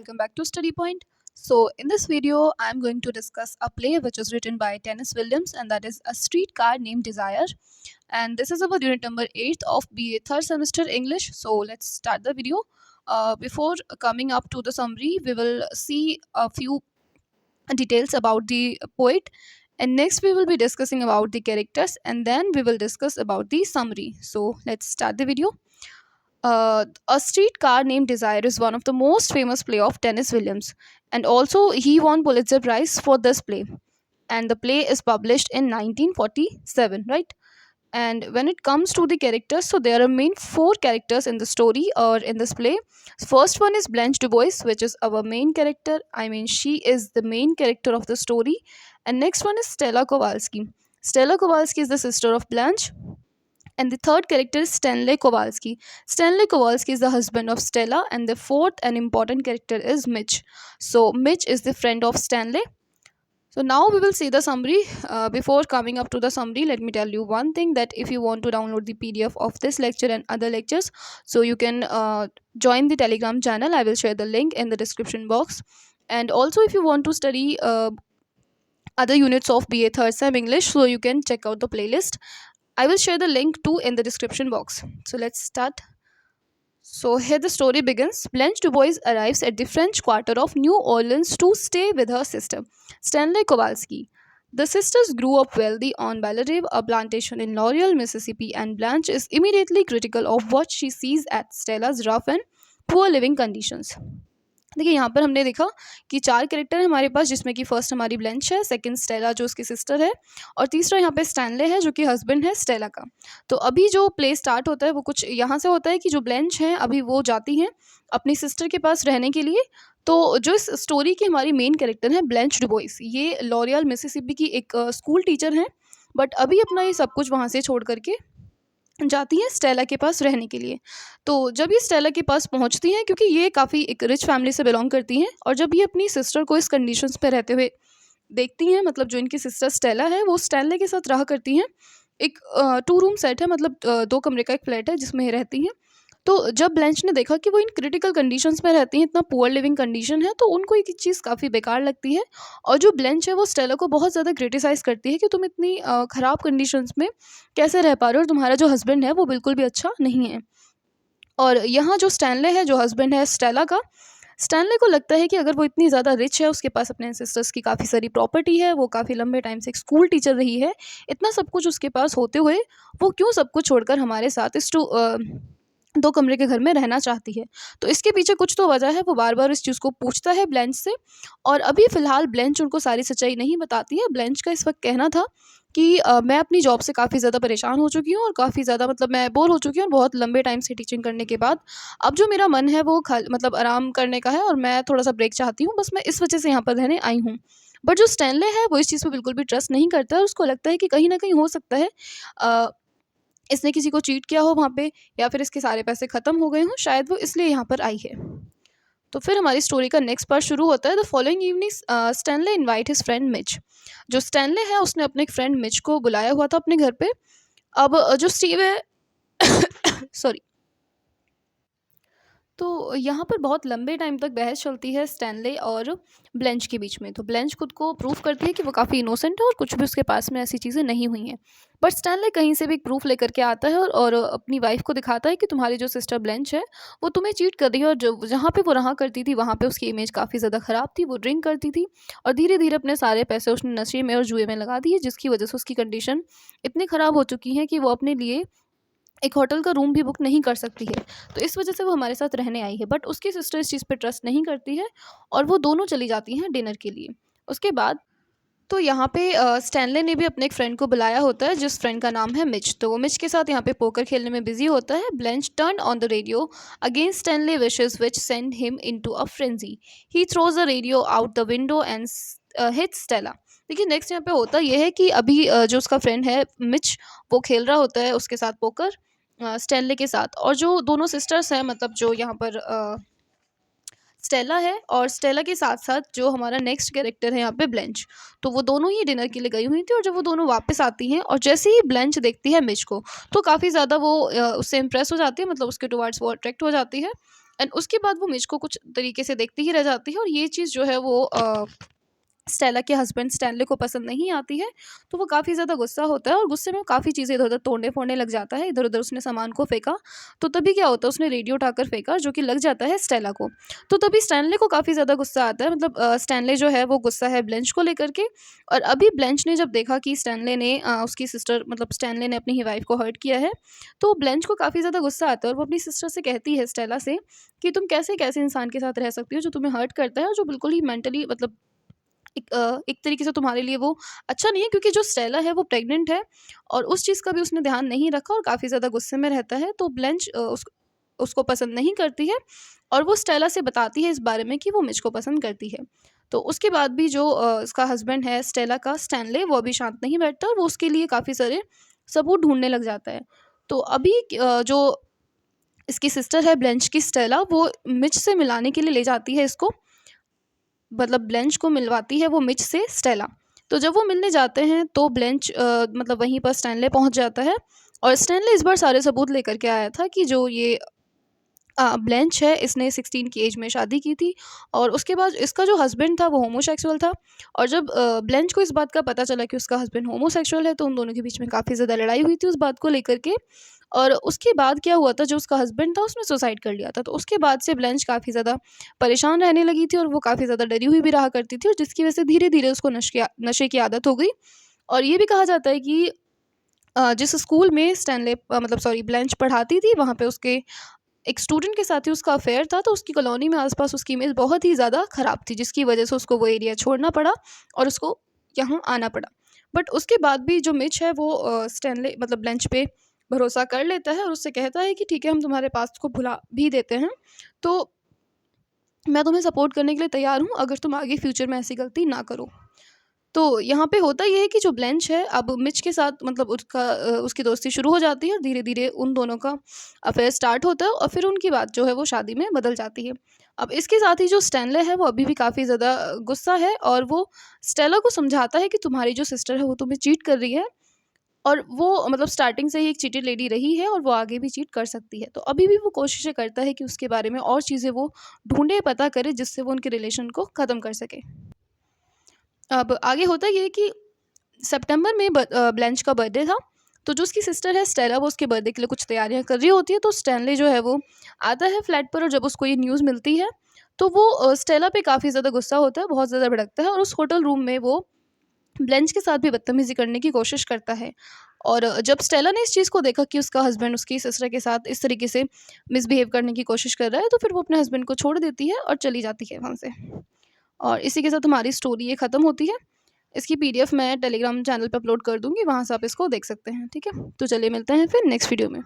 welcome back to Study Point. So, in this video, I'm going to discuss a play which is written by Dennis Williams, and that is A Streetcar Named Desire. And this is our unit number 8 of BA third semester English. So, let's start the video. Before coming up to the summary, we will see a few details about the poet, and next we will be discussing about the characters, and then we will discuss about the summary. So, let's start the video. A Streetcar Named Desire is one of the most famous play of Dennis Williams, and also he won Pulitzer Prize for this play. And the play is published in 1947, right? And when it comes to the characters, so there are main four characters in the story or in this play. First one is Blanche Dubois, which is our main character. I mean, she is the main character of the story. And next one is Stella Kowalski. Stella Kowalski is the sister of Blanche, and the third character is Stanley Kowalski. Stanley Kowalski is the husband of Stella, and the fourth and important character is Mitch. So Mitch is the friend of Stanley. So now we will see the summary. Before coming up to the summary, let me tell you one thing, that if you want to download the PDF of this lecture and other lectures, so you can join the Telegram channel. I will share the link in the description box. And also, if you want to study other units of BA third sem English, so you can check out the playlist. I will share the link too in the description box. So let's start. So here the story begins. Blanche Dubois arrives at the French quarter of New Orleans to stay with her sister, Stanley Kowalski. The sisters grew up wealthy on Bellerive, a plantation in Laurel, Mississippi, and Blanche is immediately critical of what she sees at Stella's rough and poor living conditions. देखिए यहाँ पर हमने देखा कि चार character है हमारे पास, जिसमें कि फर्स्ट हमारी ब्लेंच है, सेकंड स्टेला जो उसकी सिस्टर है, और तीसरा यहाँ पे स्टैनले है जो कि हस्बैंड है स्टेला का। तो अभी जो प्ले स्टार्ट होता है वो कुछ यहाँ से होता है कि जो ब्लेंच है अभी वो जाती हैं अपनी सिस्टर के पास रहने के लिए। तो जो इस स्टोरी की हमारी मेन कैरेक्टर है ब्लेंच डुबोइस, ये लॉरियल मिसिसिपी की एक स्कूल टीचर हैं, बट अभी अपना ये सब कुछ वहाँ से छोड़ करके जाती हैं स्टेला के पास रहने के लिए। तो जब ये स्टेला के पास पहुंचती हैं, क्योंकि ये काफ़ी एक रिच फैमिली से बिलोंग करती हैं, और जब ये अपनी सिस्टर को इस कंडीशंस पे रहते हुए देखती हैं, मतलब जो इनकी सिस्टर स्टेला है वो स्टैनले के साथ रहा करती हैं। एक 2 रूम सेट है, मतलब 2 कमरे का एक फ्लैट है जिसमें ये रहती हैं। तो जब ब्लेंच ने देखा कि वो इन क्रिटिकल कंडीशंस में रहती हैं, इतना पुअर लिविंग कंडीशन है, तो उनको एक चीज़ काफ़ी बेकार लगती है। और जो ब्लेंच है वो स्टेला को बहुत ज़्यादा क्रिटिसाइज़ करती है कि तुम इतनी ख़राब कंडीशंस में कैसे रह पा रहे हो, और तुम्हारा जो हस्बैंड है वो बिल्कुल भी अच्छा नहीं है। और यहाँ जो स्टैनले है, जो हस्बैंड है स्टेला का, स्टैनले को लगता है कि अगर वो इतनी ज़्यादा रिच है, उसके पास अपने सिस्टर्स की काफ़ी सारी प्रॉपर्टी है, वो काफ़ी लंबे टाइम से एक स्कूल टीचर रही है, इतना सब कुछ उसके पास होते हुए वो क्यों सब कुछ छोड़कर हमारे साथ इस 2 कमरे के घर में रहना चाहती है। तो इसके पीछे कुछ तो वजह है, वो बार बार इस चीज़ को पूछता है ब्लेंच से। और अभी फ़िलहाल ब्लेंच उनको सारी सच्चाई नहीं बताती है। ब्लेंच का इस वक्त कहना था कि मैं अपनी जॉब से काफ़ी ज़्यादा परेशान हो चुकी हूँ, और काफ़ी ज़्यादा मतलब मैं बोर हो चुकी हूँ, और बहुत लंबे टाइम से टीचिंग करने के बाद अब जो मेरा मन है वो मतलब आराम करने का है, और मैं थोड़ा सा ब्रेक चाहती हूँ, बस मैं इस वजह से यहाँ पर रहने आई हूँ। बट जो स्टैनले है वो इस चीज़ पर बिल्कुल भी ट्रस्ट नहीं करता है, और उसको लगता है कि कहीं ना कहीं हो सकता है इसने किसी को चीट किया हो वहाँ पे, या फिर इसके सारे पैसे ख़त्म हो गए हों, शायद वो इसलिए यहाँ पर आई है। तो फिर हमारी स्टोरी का नेक्स्ट पार्ट शुरू होता है। The following evening Stanley invite his friend Mitch. जो स्टैनले है उसने अपने एक फ्रेंड मिच को बुलाया हुआ था अपने घर पे। अब जो स्टीव है सॉरी, तो यहाँ पर बहुत लंबे टाइम तक बहस चलती है स्टैनले और ब्लेंच के बीच में। तो ब्लेंच खुद को प्रूफ करती है कि वो काफ़ी इनोसेंट है और कुछ भी उसके पास में ऐसी चीज़ें नहीं हुई हैं। बट स्टैनले कहीं से भी एक प्रूफ लेकर के आता है, और अपनी वाइफ को दिखाता है कि तुम्हारी जो सिस्टर ब्लेंच है वो तुम्हें चीट कर रही है, और जो जहाँ पे वो रहा करती थी वहाँ पे उसकी इमेज काफ़ी ज़्यादा ख़राब थी, वो ड्रिंक करती थी, और धीरे धीरे अपने सारे पैसे उसने नशे में और जुए में लगा दिए, जिसकी वजह से उसकी कंडीशन इतनी ख़राब हो चुकी है कि वो अपने लिए एक होटल का रूम भी बुक नहीं कर सकती है। तो इस वजह से वो हमारे साथ रहने आई है। बट उसकी सिस्टर इस चीज़ पे ट्रस्ट नहीं करती है, और वो दोनों चली जाती हैं डिनर के लिए। उसके बाद तो यहाँ पे स्टैनले ने भी अपने एक फ्रेंड को बुलाया होता है, जिस फ्रेंड का नाम है मिच। तो वो मिच के साथ यहाँ पे पोकर खेलने में बिजी होता है। Blanche turn on the radio against Stanley wishes which send him into a frenzy. He throws the radio out the window and hit Stella. देखिए नेक्स्ट यहाँ पे होता यह है कि अभी जो उसका फ्रेंड है मिच, वो खेल रहा होता है उसके साथ पोकर स्टैनले के साथ, और जो दोनों सिस्टर्स हैं, मतलब जो यहाँ पर स्टेला है, और स्टेला के साथ साथ जो हमारा नेक्स्ट कैरेक्टर है यहाँ पे ब्लेंच, तो वो दोनों ही डिनर के लिए गई हुई थी। और जब वो दोनों वापस आती हैं, और जैसे ही ब्लेंच देखती है मिच को, तो काफ़ी ज़्यादा वो उससे इम्प्रेस हो जाती है, मतलब उसके टुवर्ड्स वो अट्रैक्ट हो जाती है। एंड उसके बाद वो मिच को कुछ तरीके से देखती ही रह जाती है, और ये चीज़ जो है वो स्टेला के हस्बैंड स्टैनले को पसंद नहीं आती है। तो वो काफ़ी ज़्यादा गुस्सा होता है और गुस्से में वो काफ़ी चीज़ें इधर-उधर तोड़ने-फोड़ने लग जाता है। इधर-उधर उसने सामान को फेंका, तो तभी क्या होता है, उसने रेडियो उठाकर फेंका जो कि लग जाता है स्टेला को। तो तभी स्टैनले को काफ़ी ज़्यादा गुस्सा आता है, मतलब स्टैनले जो है वो गुस्सा है ब्लेंच को लेकर के। और अभी ब्लेंच ने जब देखा कि स्टैनले ने उसकी सिस्टर, मतलब स्टैनले ने अपनी ही वाइफ़ को हर्ट किया है, तो ब्लेंच को काफ़ी ज़्यादा गुस्सा आता है और वो अपनी सिस्टर से कहती है, स्टेला से, कि तुम कैसे-कैसे इंसान के साथ रह सकती हो जो तुम्हें हर्ट करता है और जो बिल्कुल ही मेंटली, मतलब एक तरीके से तुम्हारे लिए वो अच्छा नहीं है, क्योंकि जो स्टेला है वो प्रेग्नेंट है और उस चीज़ का भी उसने ध्यान नहीं रखा और काफ़ी ज़्यादा गुस्से में रहता है। तो ब्लेंच उसको पसंद नहीं करती है और वो स्टेला से बताती है इस बारे में कि वो मिच को पसंद करती है। तो उसके बाद भी जो उसका हस्बैंड है स्टेला का, स्टैनले, वो अभी शांत नहीं बैठता और वो उसके लिए काफ़ी सारे सबूत ढूँढने लग जाता है। तो अभी जो इसकी सिस्टर है ब्लेंच की, स्टेला, वो मिच से मिलाने के लिए ले जाती है इसको, मतलब ब्लेंच को मिलवाती है वो मिच से स्टेला। तो जब वो मिलने जाते हैं तो ब्लेंच मतलब वहीं पर स्टैनले पहुंच जाता है और स्टैनले इस बार सारे सबूत लेकर के आया था कि जो ये ब्लेंच है इसने 16 की एज में शादी की थी और उसके बाद इसका जो हस्बैंड था वो होमोसेक्सुअल था। और जब ब्लेंच को इस बात का पता चला कि उसका हस्बैंड होमोसेक्सुअल है तो उन दोनों के बीच में काफ़ी ज़्यादा लड़ाई हुई थी उस बात को लेकर के। और उसके बाद क्या हुआ था, जो उसका हस्बैंड था उसने सुसाइड कर लिया था। तो उसके बाद से ब्लेंच काफ़ी ज़्यादा परेशान रहने लगी थी और वो काफ़ी ज़्यादा डरी हुई भी रहा करती थी, और जिसकी वजह से धीरे धीरे उसको नशे की आदत हो गई। और ये भी कहा जाता है कि जिस स्कूल में स्टैनले मतलब सॉरी ब्लेंच पढ़ाती थी वहाँ पे उसके एक स्टूडेंट के साथ ही उसका अफेयर था, तो उसकी कॉलोनी में आसपास उसकी इमेज बहुत ही ज़्यादा ख़राब थी, जिसकी वजह से उसको वो एरिया छोड़ना पड़ा और उसको यहाँ आना पड़ा। बट उसके बाद भी जो मिच है वो स्टैनले मतलब ब्लेंच पे भरोसा कर लेता है और उससे कहता है कि ठीक है, हम तुम्हारे पास्ट को भुला भी देते हैं, तो मैं तुम्हें सपोर्ट करने के लिए तैयार हूँ अगर तुम आगे फ्यूचर में ऐसी गलती ना करो। तो यहाँ पे होता ये है कि जो ब्लेंच है अब मिच के साथ, मतलब उसकी दोस्ती शुरू हो जाती है और धीरे-धीरे उन दोनों का अफ़ेयर स्टार्ट होता है और फिर उनकी बात जो है वो शादी में बदल जाती है। अब इसके साथ ही जो स्टैनले है वो अभी भी काफ़ी ज़्यादा गुस्सा है और वो स्टेला को समझाता है कि तुम्हारी जो सिस्टर है वो तुम्हें चीट कर रही है और वो मतलब स्टार्टिंग से ही एक चीटेड लेडी रही है और वो आगे भी चीट कर सकती है। तो अभी भी वो कोशिशें करता है कि उसके बारे में और चीज़ें वो ढूँढे, पता करे, जिससे वो उनके रिलेशन को ख़त्म कर सके। अब आगे होता ये है कि सितंबर में ब्लेंच का बर्थडे था, तो जो उसकी सिस्टर है स्टेला वो उसके बर्थडे के लिए कुछ तैयारियां कर रही होती है। तो स्टैनली जो है वो आता है फ्लैट पर और जब उसको ये न्यूज़ मिलती है तो वो स्टेला पे काफ़ी ज़्यादा गुस्सा होता है, बहुत ज़्यादा भड़कता है और उस होटल रूम में वो ब्लेंच के साथ भी बदतमीज़ी करने की कोशिश करता है। और जब स्टेला ने इस चीज़ को देखा कि उसका हस्बैंड उसकी सिस्टर के साथ इस तरीके से मिसबिहेव करने की कोशिश कर रहा है, तो फिर वो अपने हस्बैंड को छोड़ देती है और चली जाती है वहाँ से। और इसी के साथ हमारी स्टोरी ये ख़त्म होती है। इसकी पीडीएफ मैं टेलीग्राम चैनल पे अपलोड कर दूँगी, वहाँ से आप इसको देख सकते हैं, ठीक है? तो चलिए मिलते हैं फिर नेक्स्ट वीडियो में।